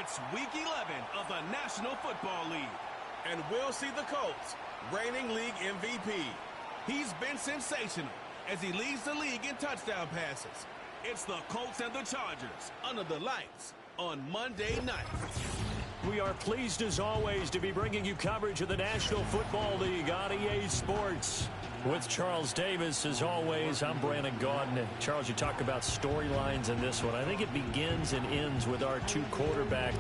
It's Week 11 of the National Football League. And we'll see the Colts, reigning league MVP. He's been sensational as he leads the league in touchdown passes. It's the Colts and the Chargers under the lights on Monday night. We are pleased as always to be bringing you coverage of the National Football League on EA Sports. With Charles Davis, as always, I'm Brandon Gaudin. And Charles, you talk about storylines in this one. I think it begins and ends with our two quarterbacks.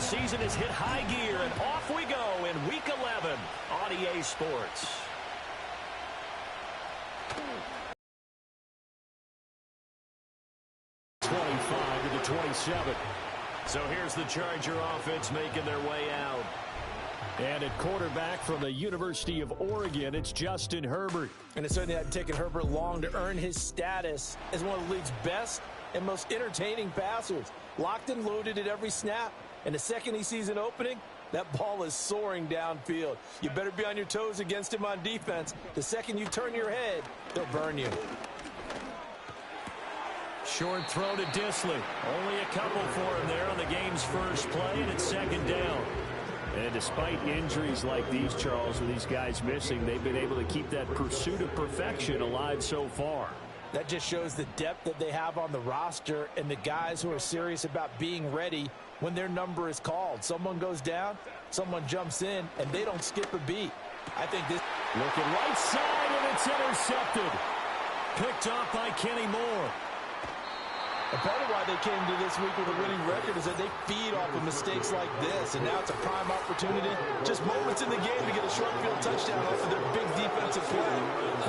Season has hit high gear, and off we go in Week 11 on EA Sports. (25 to the 27). So here's the Charger offense making their way out. And at quarterback from the University of Oregon, it's Justin Herbert. And it certainly hadn't taken Herbert long to earn his status as one of the league's best and most entertaining passers. Locked and loaded at every snap. And the second he sees an opening, that ball is soaring downfield. You better be on your toes against him on defense. The second you turn your head, they'll burn you. Short throw to Disley. Only a couple for him there on the game's first play, and it's second down. And despite injuries like these, Charles, with these guys missing, they've been able to keep that pursuit of perfection alive so far. That just shows the depth that they have on the roster and the guys who are serious about being ready when their number is called. Someone goes down, someone jumps in, and they don't skip a beat. I think this... Looking right side, and it's intercepted. Picked off by Kenny Moore. And part of why they came to this week with a winning record is that they feed off of mistakes like this, and now it's a prime opportunity, just moments in the game to get a short field touchdown off of their big defensive play.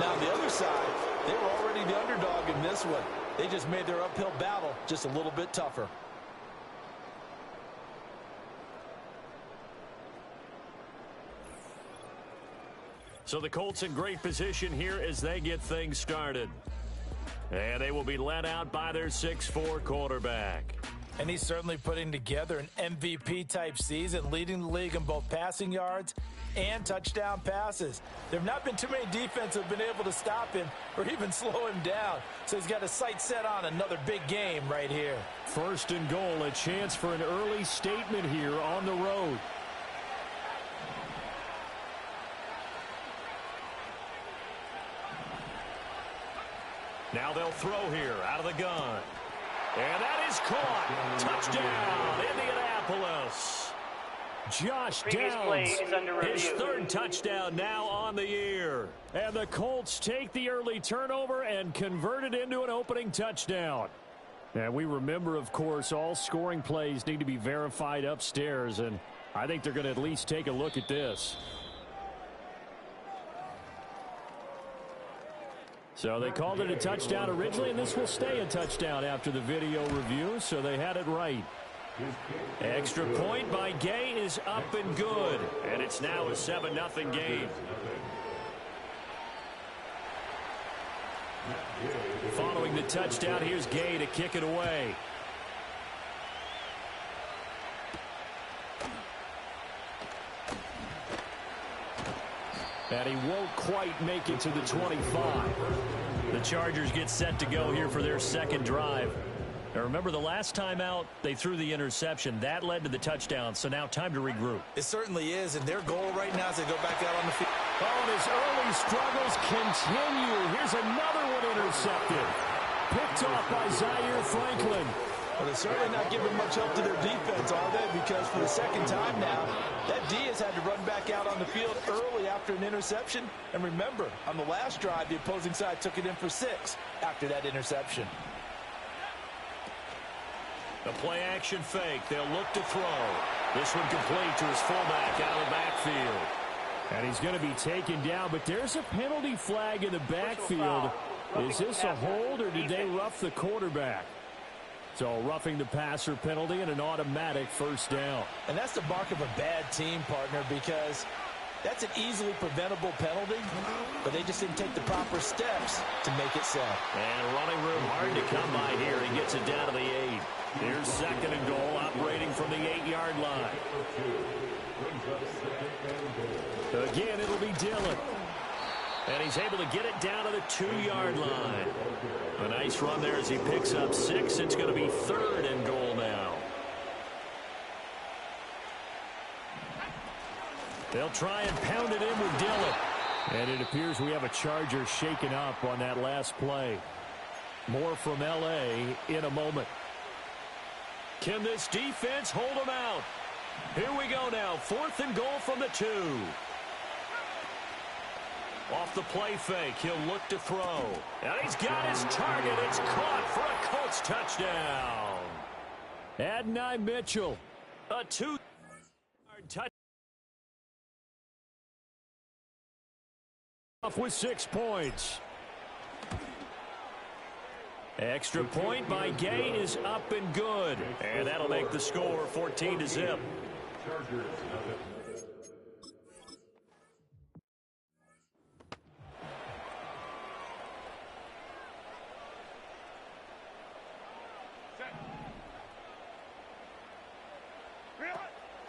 Now on the other side, they were already the underdog in this one. They just made their uphill battle just a little bit tougher. So the Colts in great position here as they get things started. And they will be led out by their 6'4" quarterback. And he's certainly putting together an MVP-type season, leading the league in both passing yards and touchdown passes. There have not been too many defenses that have been able to stop him or even slow him down. So he's got his sights set on another big game right here. First and goal, a chance for an early statement here on the road. Now they'll throw here out of the gun. And that is caught. Touchdown, Indianapolis. Josh Downs, his third touchdown now on the year. And the Colts take the early turnover and convert it into an opening touchdown. And we remember, of course, all scoring plays need to be verified upstairs. And I think they're going to at least take a look at this. So they called it a touchdown originally, and this will stay a touchdown after the video review, so they had it right. Extra point by Gay is up and good, and it's now a 7-0 game. Following the touchdown, here's Gay to kick it away. And he won't quite make it to the 25. The Chargers get set to go here for their second drive. Now remember, the last time out, they threw the interception. That led to the touchdown, so now time to regroup. It certainly is, and their goal right now is to go back out on the field. Oh, and his early struggles continue. Here's another one intercepted. Picked off by Zaire Franklin. Well, they're certainly not giving much help to their defense, are they? Because for the second time now, that D has had to run back out on the field early after an interception. And remember, on the last drive, the opposing side took it in for 6 after that interception. The play-action fake. They'll look to throw. This one complete to his fullback out of the backfield. And he's going to be taken down, but there's a penalty flag in the backfield. Is this a hold, or did they rough the quarterback? So roughing the passer penalty and an automatic first down. And that's the mark of a bad team, partner, because that's an easily preventable penalty, but they just didn't take the proper steps to make it so. And running room hard to come by here. He gets it down to the 8. Here's second and goal, operating from the 8-yard line. Again, it'll be Dillon. And he's able to get it down to the 2-yard line. A nice run there as he picks up 6. It's going to be third and goal now. They'll try and pound it in with Dillon. And it appears we have a Charger shaken up on that last play. More from L.A. in a moment. Can this defense hold them out? Here we go now. 4th and goal from the 2. Off the play fake, he'll look to throw. And he's got his target. It's caught for a Colts touchdown. Adonai Mitchell, a 2-yard touchdown. Off with 6 points. Extra point by Gay is up and good. And that'll make the score 14-0.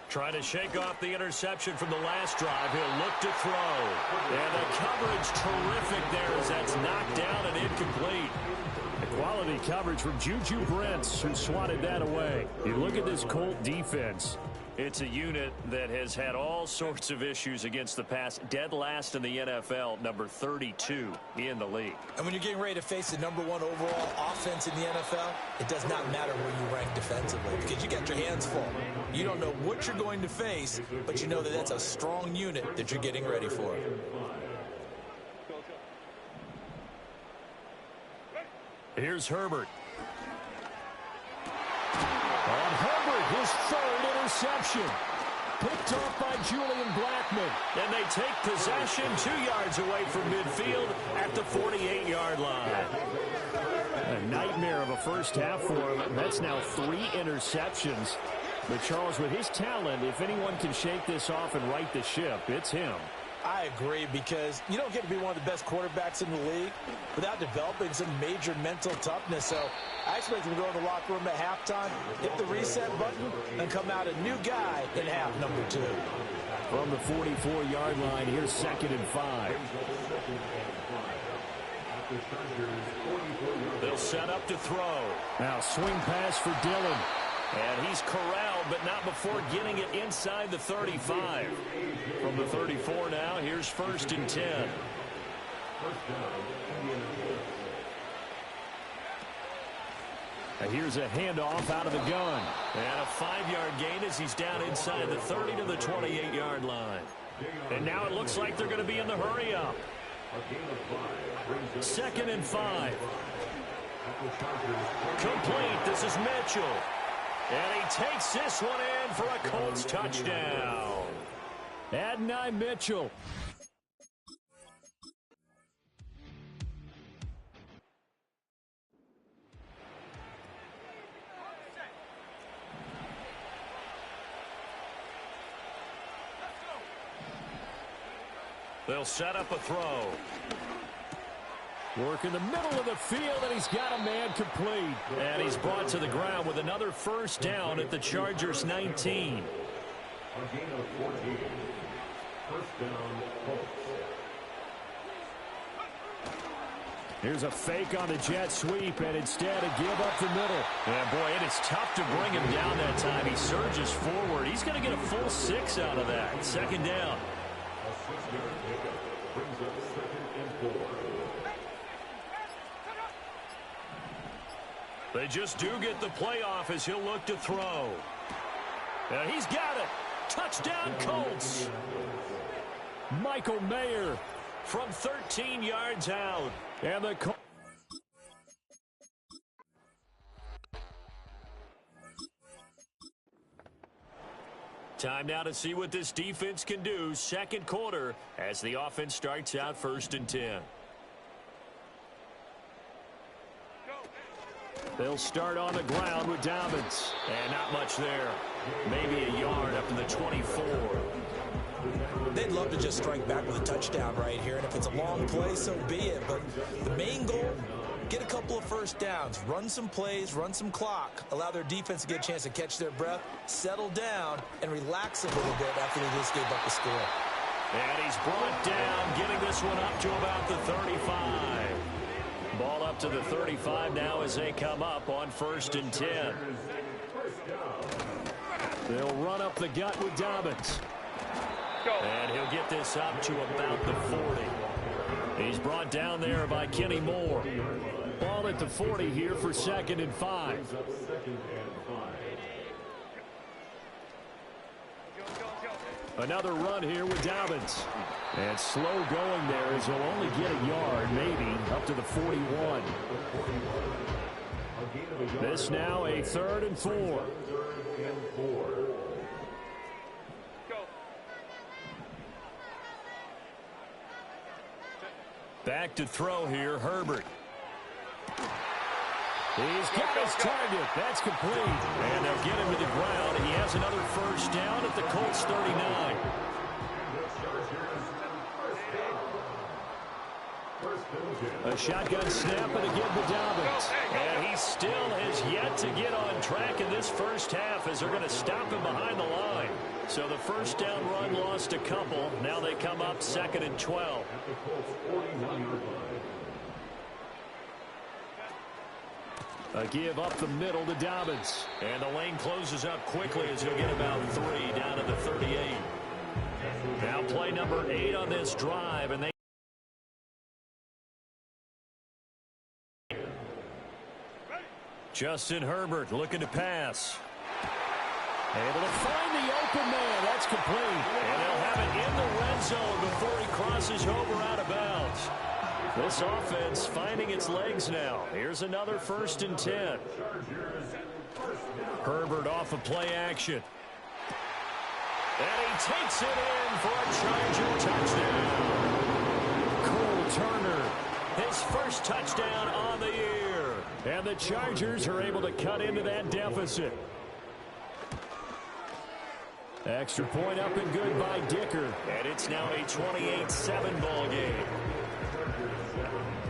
Trying to shake off the interception from the last drive. He'll look to throw. And the coverage terrific there as that's knocked down and incomplete. The quality coverage from Juju Brents, who swatted that away. You look at this Colt defense. It's a unit that has had all sorts of issues against the pass. Dead last in the NFL, number 32 in the league. And when you're getting ready to face the #1 overall offense in the NFL, it does not matter where you rank defensively because you got your hands full. You don't know what you're going to face, but you know that that's a strong unit that you're getting ready for. Here's Herbert. On Herbert, his 3rd interception. Picked off by Julian Blackmon. And they take possession 2 yards away from midfield at the 48-yard line. A nightmare of a first half for him. That's now 3 interceptions. But Charles, with his talent, if anyone can shake this off and right the ship, it's him. I agree, because you don't get to be one of the best quarterbacks in the league without developing some major mental toughness. So I expect him to go in the locker room at halftime, hit the reset button, and come out a new guy in half number 2. From the 44-yard line, here's 2nd and 5. They'll set up to throw. Now swing pass for Dillon. And he's corralled, but not before getting it inside the 35. From the 34 now, here's 1st and 10. And here's a handoff out of the gun. And a 5-yard gain as he's down inside the 30 to the 28-yard line. And now it looks like they're going to be in the hurry-up. 2nd and 5. Complete. This is Mitchell. And he takes this one in for a Colts touchdown. Adonai Mitchell. They'll set up a throw. Work in the middle of the field, and he's got a man complete. And he's brought to the ground with another 1st down at the Chargers' 19. Here's a fake on the jet sweep, and instead a give up the middle. And boy, it is tough to bring him down that time. He surges forward. He's going to get a full 6 out of that. 2nd down. They just do get the playoff as he'll look to throw. And he's got it. Touchdown, Colts. Michael Mayer from 13 yards out. And the Colts. Time now to see what this defense can do. 2nd quarter as the offense starts out 1st and 10. They'll start on the ground with Dobbins. And not much there. Maybe a yard up to the 24. They'd love to just strike back with a touchdown right here. And if it's a long play, so be it. But the main goal, Get a couple of first downs, run some plays, run some clock, allow their defense to get a chance to catch their breath, settle down, and relax a little bit after they just gave up the score. And he's brought down, getting this one up to about the 35. Ball up to the 35 now as they come up on 1st and 10. They'll run up the gut with Dobbins. And he'll get this up to about the 40. He's brought down there by Kenny Moore. Ball at the 40 here for 2nd and 5. Another run here with Dobbins. And slow going there as he'll only get a yard, maybe, up to the 41. This now a 3rd and 4. Back to throw here, Herbert. He's got his target. That's complete. And they'll get him to the ground. He has another first down at the Colts 39. A shotgun snap and again to Dobbins. And he still has yet to get on track in this first half as they're going to stop him behind the line. So the first down run lost a couple. Now they come up 2nd and 12. A give up the middle to Dobbins. And the lane closes up quickly as he'll get about 3 down to the 38. Now play number 8 on this drive. And they Justin Herbert looking to pass. Able to find the open man. That's complete. And they'll have it in the red zone before he crosses over out of bounds. This offense finding its legs now. Here's another 1st and 10. Herbert off of play action. And he takes it in for a Charger touchdown. Cole Turner, his first touchdown on the year. And the Chargers are able to cut into that deficit. Extra point up and good by Dicker. And it's now a 28-7 ball game.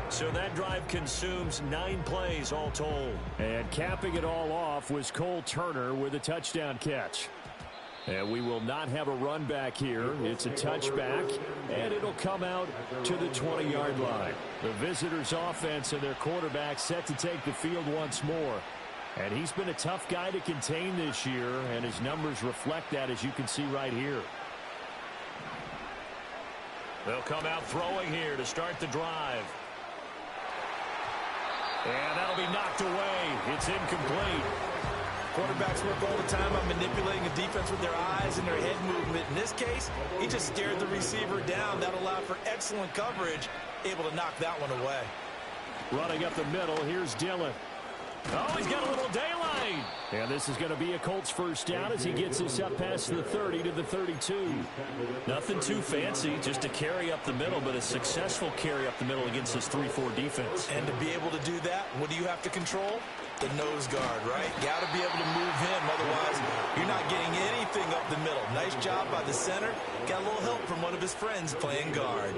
So that drive consumes 9 plays all told. And capping it all off was Cole Turner with a touchdown catch. And we will not have a run back here. It's a touchback, and it'll come out to the 20-yard line. The visitors' offense and their quarterback set to take the field once more. And he's been a tough guy to contain this year, and his numbers reflect that, as you can see right here. They'll come out throwing here to start the drive. And that'll be knocked away. It's incomplete. Quarterbacks work all the time on manipulating a defense with their eyes and their head movement. In this case, he just stared the receiver down. That allowed for excellent coverage, able to knock that one away. Running up the middle, here's Dillon. Oh, he's got a little daylight. And this is going to be a Colts first down as he gets this up past the 30 to the 32. Nothing too fancy, just a carry up the middle, but a successful carry up the middle against this 3-4 defense. And to be able to do that, what do you have to control? The nose guard, right? Got to be able to move him, otherwise you're not getting anything up the middle. Nice job by the center. Got a little help from one of his friends playing guard.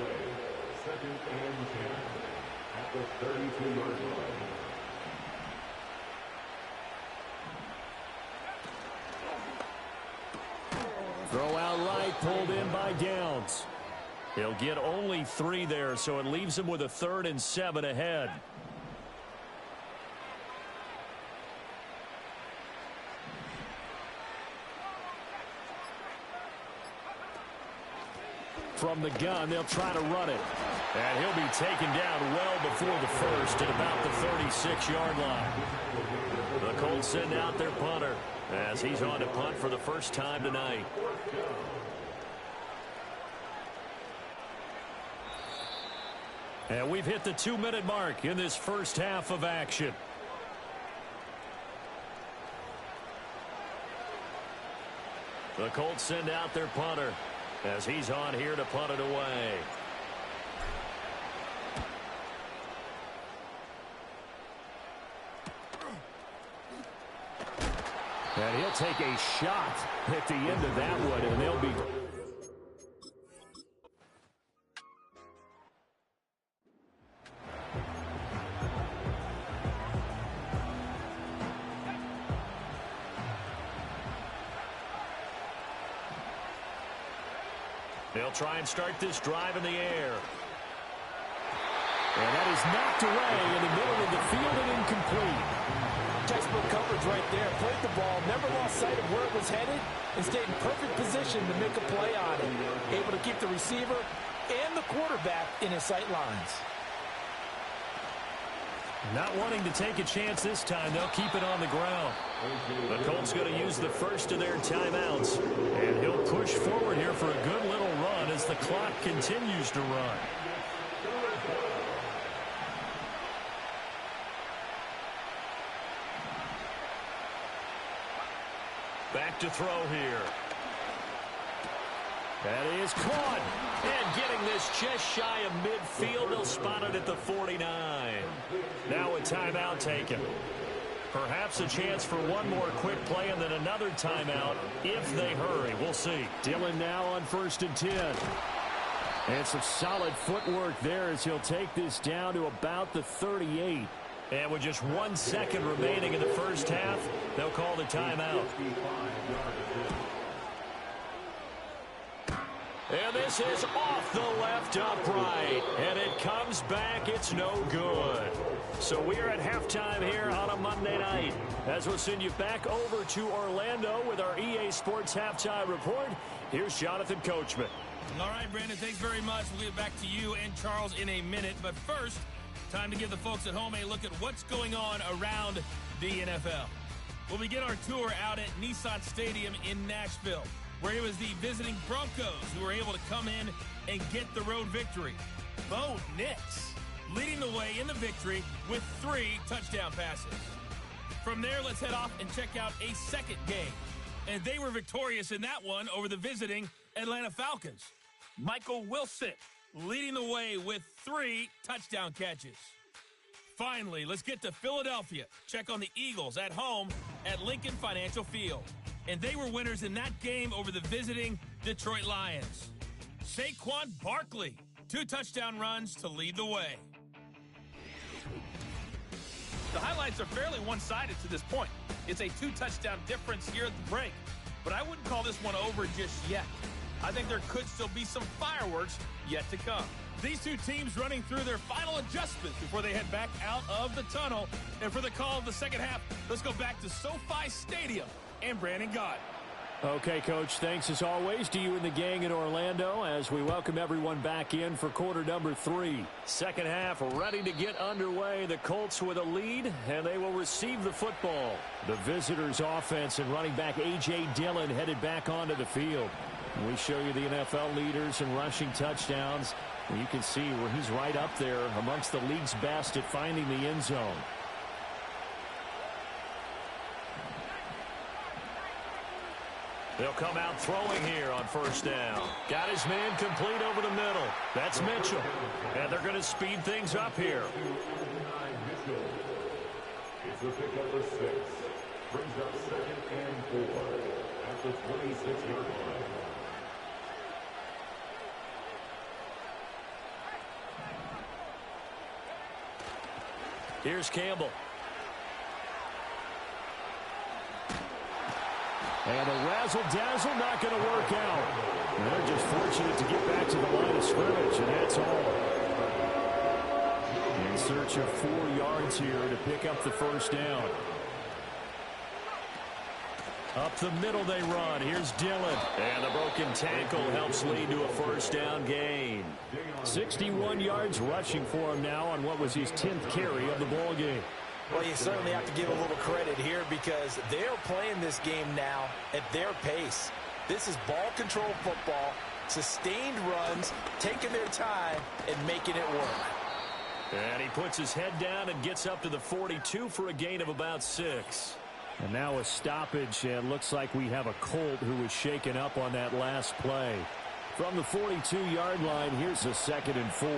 Throw out right, pulled in by Downs. He'll get only 3 there, so it leaves him with a 3rd and 7 ahead. From the gun, they'll try to run it. And he'll be taken down well before the first at about the 36-yard line. The Colts send out their punter as he's on to punt for the first time tonight. And we've hit the 2-minute mark in this first half of action. The Colts send out their punter as he's on here to punt it away. And he'll take a shot at the end of that one, and they'll be... They'll try and start this drive in the air. And that is knocked away in the middle of the field and incomplete. Textbook coverage right there. Played the ball, never lost sight of where it was headed, and stayed in perfect position to make a play on it. Able to keep the receiver and the quarterback in his sight lines. Not wanting to take a chance this time. They'll keep it on the ground. The Colts going to use the first of their timeouts. And he'll push forward here for a good little run as the clock continues to run. Back to throw here. That is caught. And getting this just shy of midfield. They'll spot it at the 49. Now a timeout taken. Perhaps a chance for one more quick play and then another timeout if they hurry. We'll see. Dillon now on 1st and 10. And some solid footwork there as he'll take this down to about the 38. And with just 1 second remaining in the first half, they'll call the timeout. And this is off the left upright. And it comes back. It's no good. So we are at halftime here on a Monday night. As we'll send you back over to Orlando with our EA Sports Halftime Report. Here's Jonathan Coachman. All right, Brandon, thanks very much. We'll get back to you and Charles in a minute. But first, time to give the folks at home a look at what's going on around the NFL. We'll begin our tour out at Nissan Stadium in Nashville, where it was the visiting Broncos who were able to come in and get the road victory. Bo Nix leading the way in the victory with 3 touchdown passes. From there, let's head off and check out a second game. And they were victorious in that one over the visiting Atlanta Falcons. Michael Wilson leading the way with 3 touchdown catches. Finally, let's get to Philadelphia. Check on the Eagles at home at Lincoln Financial Field. And they were winners in that game over the visiting Detroit Lions. Saquon Barkley, 2 touchdown runs to lead the way. The highlights are fairly one-sided to this point. It's a 2-touchdown difference here at the break. But I wouldn't call this one over just yet. I think there could still be some fireworks yet to come. These two teams running through their final adjustments before they head back out of the tunnel. And for the call of the second half, let's go back to SoFi Stadium and Brandon Gott. Okay, Coach, thanks as always to you and the gang in Orlando as we welcome everyone back in for quarter number 3. Second half ready to get underway. The Colts with a lead, and they will receive the football. The visitors' offense and running back A.J. Dillon headed back onto the field. We show you the NFL leaders in rushing touchdowns. You can see where he's right up there amongst the league's best at finding the end zone. They'll come out throwing here on first down. Got his man complete over the middle. That's Mitchell. And they're going to speed things up here. It's a pickup for 6. Brings up 2nd and 4 at the 26-yard line. Here's Campbell. And the razzle-dazzle not going to work out. And they're just fortunate to get back to the line of scrimmage, and that's all. In search of 4 yards here to pick up the first down. Up the middle they run. Here's Dillon. And the broken tackle helps lead to a first down gain. 61 yards rushing for him now on what was his 10th carry of the ball game. Well, you certainly have to give a little credit here because they're playing this game now at their pace. This is ball control football, sustained runs, taking their time, and making it work. And he puts his head down and gets up to the 42 for a gain of about 6. And now a stoppage, and looks like we have a Colt who was shaken up on that last play. From the 42-yard line, here's a 2nd and 4.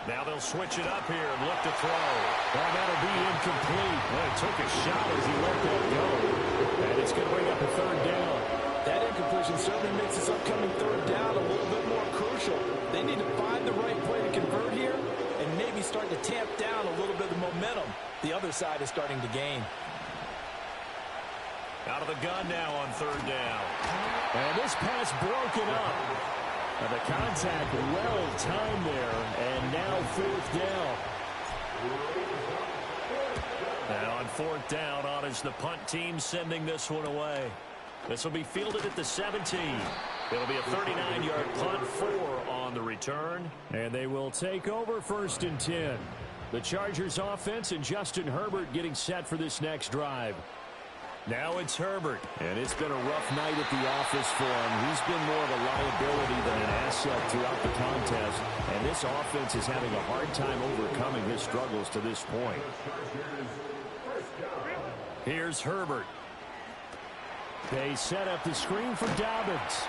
Now they'll switch it up here and look to throw. Well, that'll be incomplete. Well, he took a shot as he let that go. And it's going to bring up a 3rd down. That incompletion certainly makes this upcoming third down a little bit more crucial. They need to find the right play to convert here and maybe start to tamp down a little bit of the momentum the other side is starting to gain. Out of the gun now on third down. And this pass broken up. And the contact well timed there. And now fourth down. Now on fourth down, on is the punt team sending this one away. This will be fielded at the 17. It'll be a 39-yard punt, 4 on the return. And they will take over first and 10. The Chargers offense and Justin Herbert getting set for this next drive. Now it's Herbert, and it's been a rough night at the office for him. He's been more of a liability than an asset throughout the contest, and this offense is having a hard time overcoming his struggles to this point. Here's Herbert. They set up the screen for Dobbins.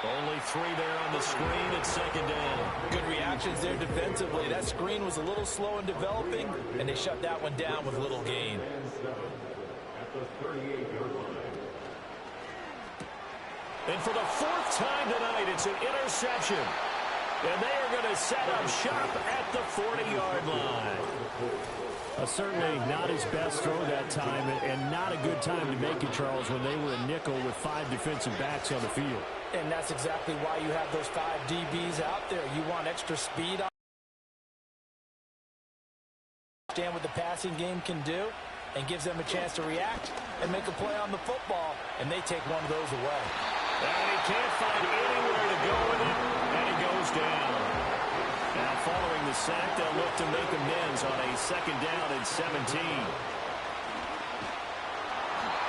Only 3 there on the screen at second down. Good reactions there defensively. That screen was a little slow in developing, and they shut that one down with little gain. And for the 4th time tonight, it's an interception. And they are going to set up shop at the 40-yard line. Certainly not his best throw that time, and not a good time to make it, Charles, when they were a nickel with 5 defensive backs on the field. And that's exactly why you have those 5 DBs out there. You want extra speed. Understand what the passing game can do, and gives them a chance to react and make a play on the football, and they take one of those away. And he can't find anywhere to go with it, and he goes down. Now following the sack, they'll look to make amends on a second down and 17.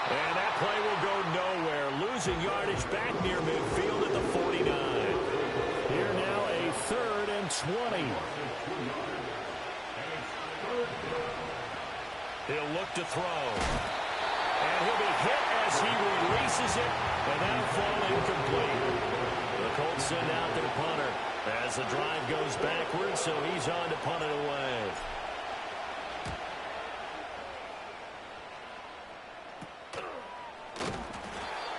And that play will go nowhere, losing yardage back near midfield at the 49. Here now a 3rd and 20. He'll look to throw. And he'll be hit as he releases it, and that'll fall incomplete. The Colts send out their punter as the drive goes backwards, so he's on to punt it away.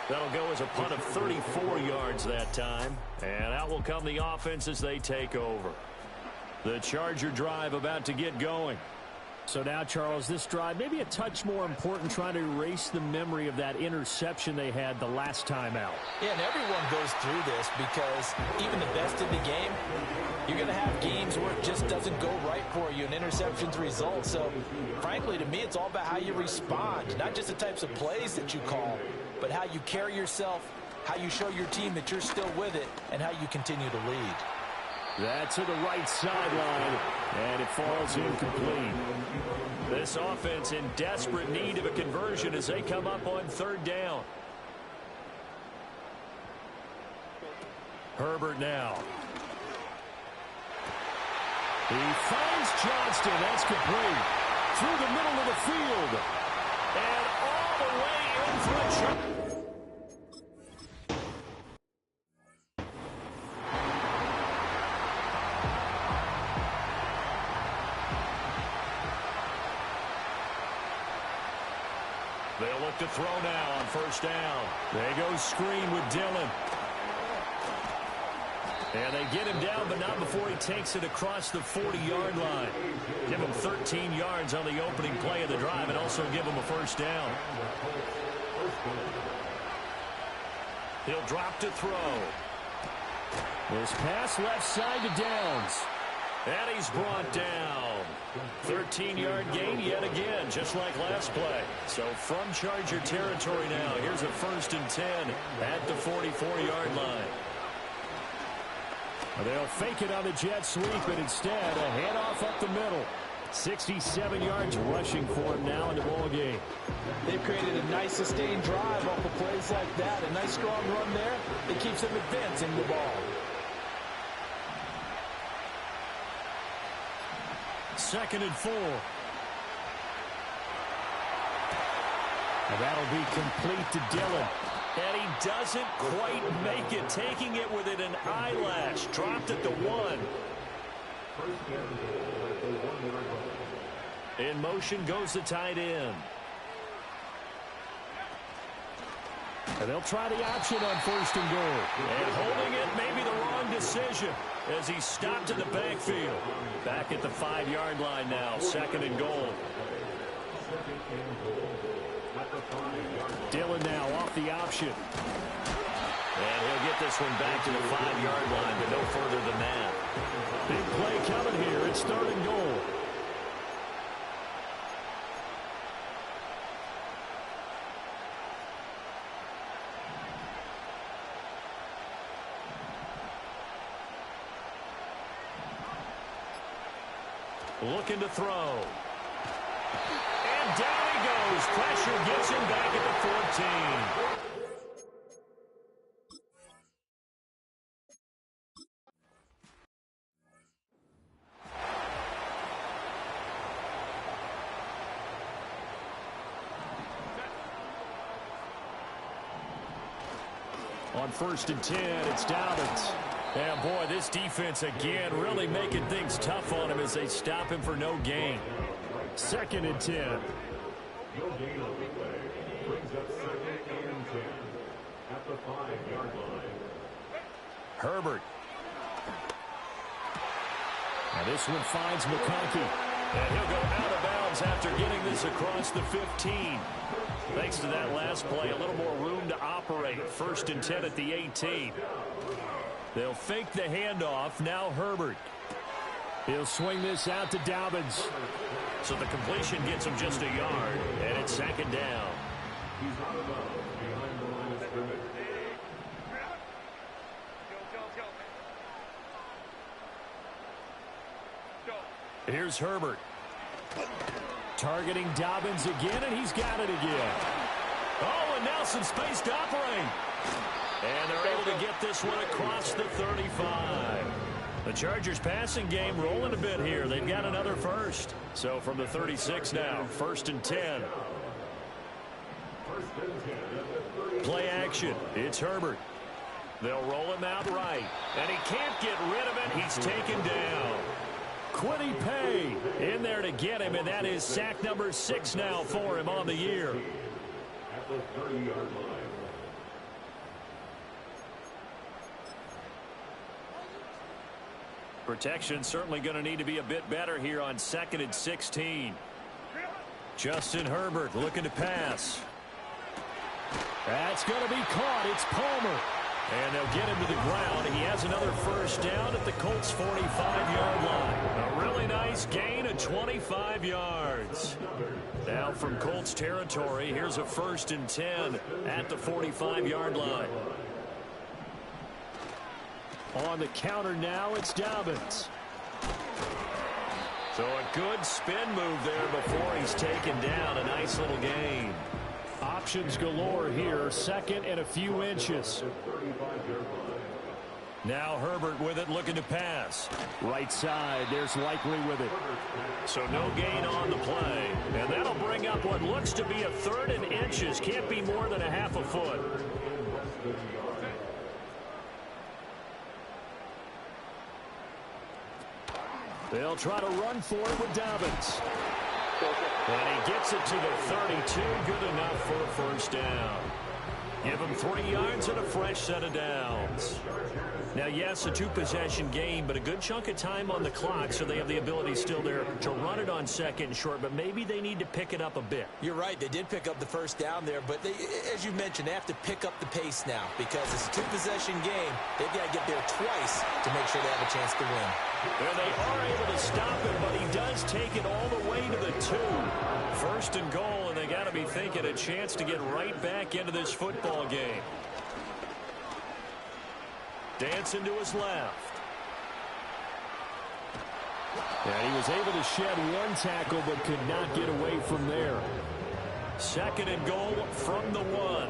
That'll go as a punt of 34 yards that time, and out will come the offense as they take over. The Charger drive about to get going. So now, Charles, this drive maybe a touch more important, trying to erase the memory of that interception they had the last time out. Yeah, and everyone goes through this because even the best in the game, you're going to have games where it just doesn't go right for you, and interceptions result. So, frankly, to me, it's all about how you respond, not just the types of plays that you call, but how you carry yourself, how you show your team that you're still with it, and how you continue to lead. That to the right sideline, and it falls incomplete. This offense in desperate need of a conversion as they come up on third down. Herbert now. He finds Johnston. That's complete. Through the middle of the field. And all the way in for a shot. They'll look to throw now on first down. They go screen with Dillon. And they get him down, but not before he takes it across the 40-yard line. Give him 13 yards on the opening play of the drive and also give him a first down. He'll drop to throw. This pass left side to Downs. And he's brought down. 13-yard gain yet again, just like last play. So from Charger territory now, here's a 1st and 10 at the 44-yard line. They'll fake it on the jet sweep, and instead a handoff up the middle. 67 yards rushing for him now in the ball game. They've created a nice sustained drive off of plays like that. A nice strong run there that keeps them advancing the ball. 2nd and 4. And that'll be complete to Dillon. And he doesn't quite make it, taking it within an eyelash. Dropped at the 1. In motion goes the tight end. And they'll try the option on 1st and goal. And holding it may be the wrong decision as he stopped in the backfield. Back at the 5-yard line now, 2nd and goal. Dillon now off the option. And he'll get this one back to the 5-yard line, but no further than that. Big play coming here. It's 3rd and goal. Looking to throw. And down he goes. Pressure gets him back at the 14. On 1st and 10, it's Dobbins. And boy, this defense again really making things tough on him as they stop him for no gain. 2nd and 10. No gain on the play. Brings up 2nd and 10 at the 5-yard line. Herbert. Now this one finds McConkey. And he'll go out of bounds after getting this across the 15. Thanks to that last play, a little more room to operate. 1st and 10 at the 18. They'll fake the handoff. Now Herbert. He'll swing this out to Dobbins. So the completion gets him just a yard, and it's 2nd down. He's out of bounds behind the line of scrimmage. Here's Herbert. Targeting Dobbins again, and he's got it again. Oh, and now some space to operate. And they're able to get this one across the 35. The Chargers passing game rolling a bit here. They've got another first. So from the 36 now, 1st and 10. Play action. It's Herbert. They'll roll him out right. And he can't get rid of it. He's taken down. Quiddy Pay in there to get him, and that is sack number 6 now for him on the year. At the 30-yard line. Protection certainly going to need to be a bit better here on 2nd and 16. Justin Herbert looking to pass. That's going to be caught. It's Palmer. And they'll get him to the ground. He has another first down at the Colts' 45-yard line. A really nice gain of 25 yards. Now from Colts territory, here's a 1st and 10 at the 45-yard line. On the counter now, it's Dobbins. So a good spin move there before he's taken down. A nice little gain. Options galore here. 2nd and a few inches. Now Herbert with it, looking to pass. Right side, there's Likely with it. So no gain on the play. And that'll bring up what looks to be a 3rd and inches. Can't be more than a half a foot. They'll try to run for it with Dobbins. And he gets it to the 32. Good enough for a first down. Give him 3 yards and a fresh set of downs. Now, yes, a 2-possession game, but a good chunk of time on the clock, so they have the ability still there to run it on 2nd and short, but maybe they need to pick it up a bit. You're right. They did pick up the first down there, but they, as you mentioned, they have to pick up the pace now because it's a 2-possession game. They've got to get there twice to make sure they have a chance to win. And they are able to stop him, but he does take it all the way to the 2. 1st and goal, and they got to be thinking a chance to get right back into this football game. Dancing to his left. And he was able to shed 1 tackle, but could not get away from there. 2nd and goal from the 1. I'll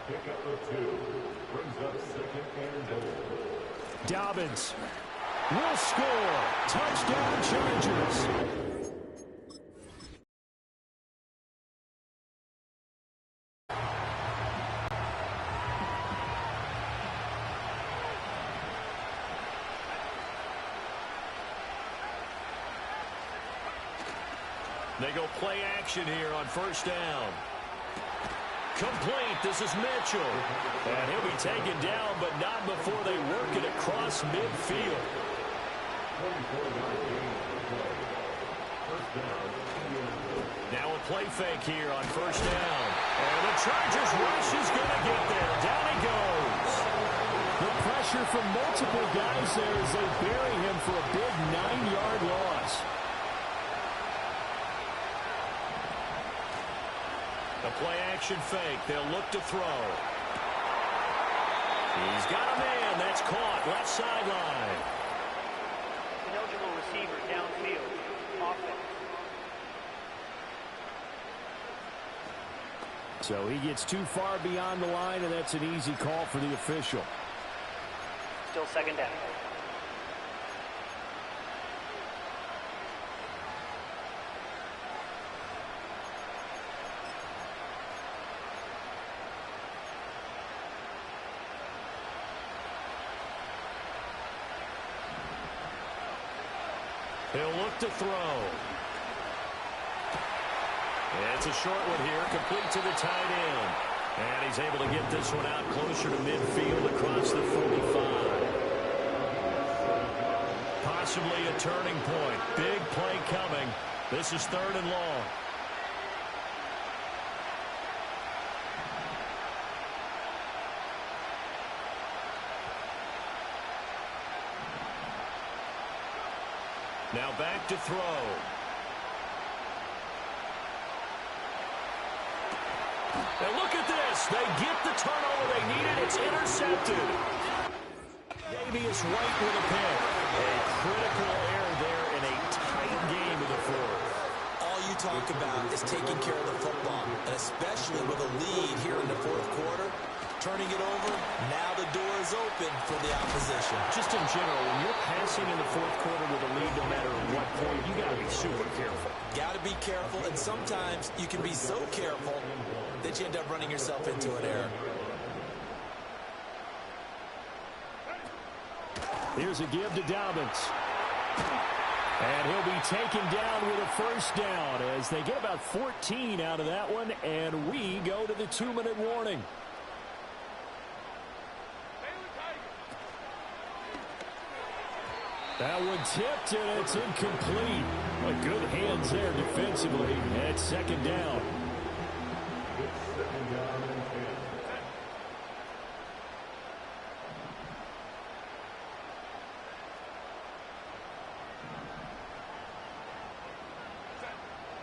pick up the 2. Brings up 2nd and goal. Dobbins will score. Touchdown, Chargers. They go play action here on 1st down. complete. This is Mitchell. And he'll be taken down, but not before they work it across midfield. Now a play fake here on first down. And the Chargers rush is going to get there. Down he goes. The pressure from multiple guys there as they bury him for a big 9-yard loss. A play-action fake. They'll look to throw. He's got a man. That's caught. Left sideline. Eligible receiver downfield. Offense. So he gets too far beyond the line, and that's an easy call for the official. Still second down. He'll look to throw. It's a short one here, complete to the tight end. And he's able to get this one out closer to midfield across the 45. Possibly a turning point. Big play coming. This is 3rd and long. Now back to throw. And look at this. They get the turnover they needed. It's intercepted. Davius White with a pick. A critical error there in a tight game of the 4th. All you talk about is taking care of the football, and especially with a lead here in the 4th quarter. Turning it over, now the door is open for the opposition. Just in general, when you're passing in the 4th quarter with a lead, no matter what point, you got to be super careful. Got to be careful, and sometimes you can be so careful that you end up running yourself into an error. Here's a give to Dobbins. And he'll be taken down with a first down as they get about 14 out of that one, and we go to the 2-minute warning. That one tipped, and it's incomplete. But good hands there defensively. And it's 2nd down.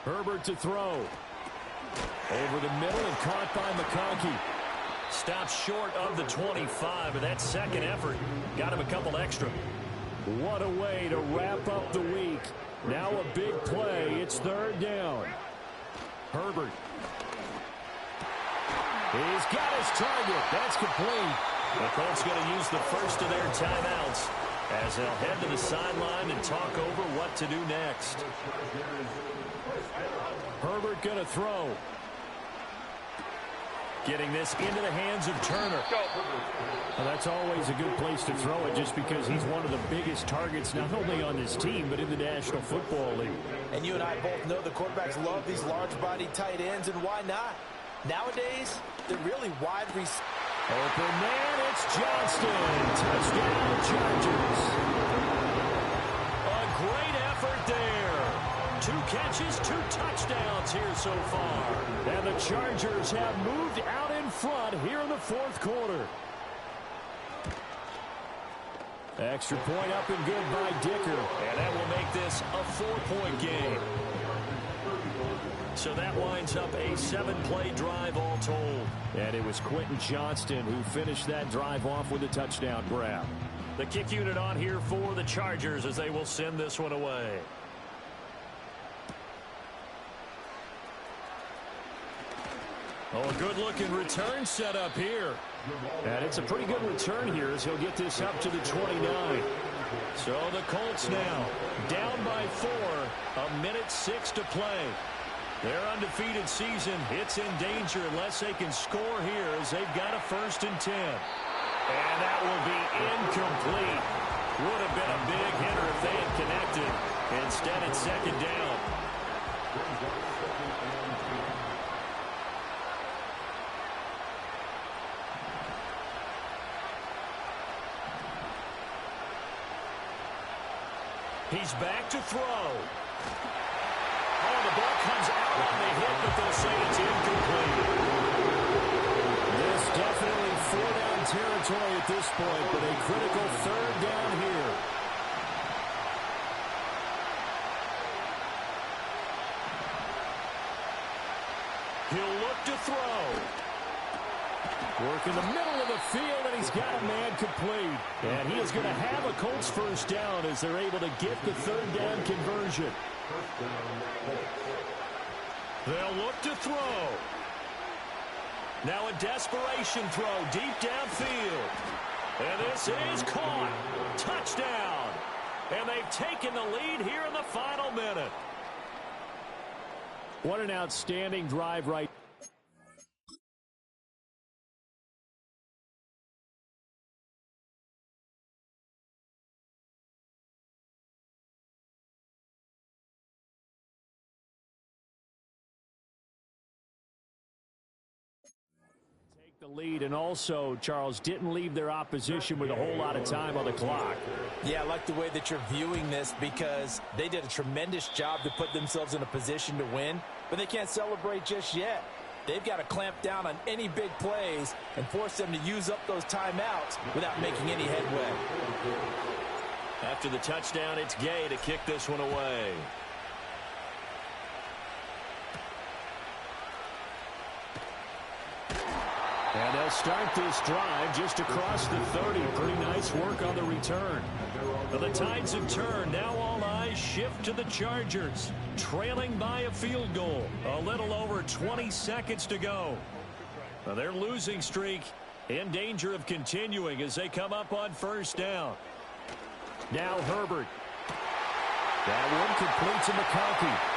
Herbert to throw. Over the middle and caught by McConkey. Stops short of the 25, but that second effort got him a couple extra. What a way to wrap up the week. Now a big play. It's 3rd down. Herbert. He's got his target. That's complete. The Colts going to use the first of their timeouts as they'll head to the sideline and talk over what to do next. Herbert going to throw. Getting this into the hands of Turner. Well, that's always a good place to throw it just because he's one of the biggest targets not only on this team but in the National Football League. And you and I both know the quarterbacks love these large-bodied tight ends, and why not? Nowadays, they're really wide receivers. Open man, it's Johnston. Touchdown, Chargers. A great effort there. 2 catches, 2 touchdowns here so far. And the Chargers have moved out in front here in the 4th quarter. Extra point up and good by Dicker. And that will make this a 4-point game. So that winds up a 7-play drive all told. And it was Quentin Johnston who finished that drive off with a touchdown grab. The kick unit on here for the Chargers as they will send this one away. Oh, a good-looking return set up here. And it's a pretty good return here as he'll get this up to the 29. So the Colts now down by 4. 1:06 to play. Their undefeated season, it's in danger unless they can score here as they've got a 1st and 10. And that will be incomplete. Would have been a big hitter if they had connected. Instead, it's 2nd down. He's back to throw. Oh, the ball comes out on the hit, but they'll say it's incomplete. This definitely four-down territory at this point, but a critical third down here. He'll look to throw. Work in the middle of the field, and he's got a man complete. And he is going to have a Colts first down as they're able to get the third down conversion. They'll look to throw. Now a desperation throw deep downfield. And this is caught. Touchdown. And they've taken the lead here in the final minute. What an outstanding drive right. The lead, and also, Charles, didn't leave their opposition with a whole lot of time on the clock. Yeah, I like the way that you're viewing this because they did a tremendous job to put themselves in a position to win, but they can't celebrate just yet. They've got to clamp down on any big plays and force them to use up those timeouts without making any headway. After the touchdown, it's Gay to kick this one away. And they'll start this drive just across the 30. Pretty nice work on the return. But the tides have turned. Now all eyes shift to the Chargers, trailing by a field goal. A little over 20 seconds to go. Now their losing streak in danger of continuing as they come up on first down. Now Herbert. That one complete to McConkey.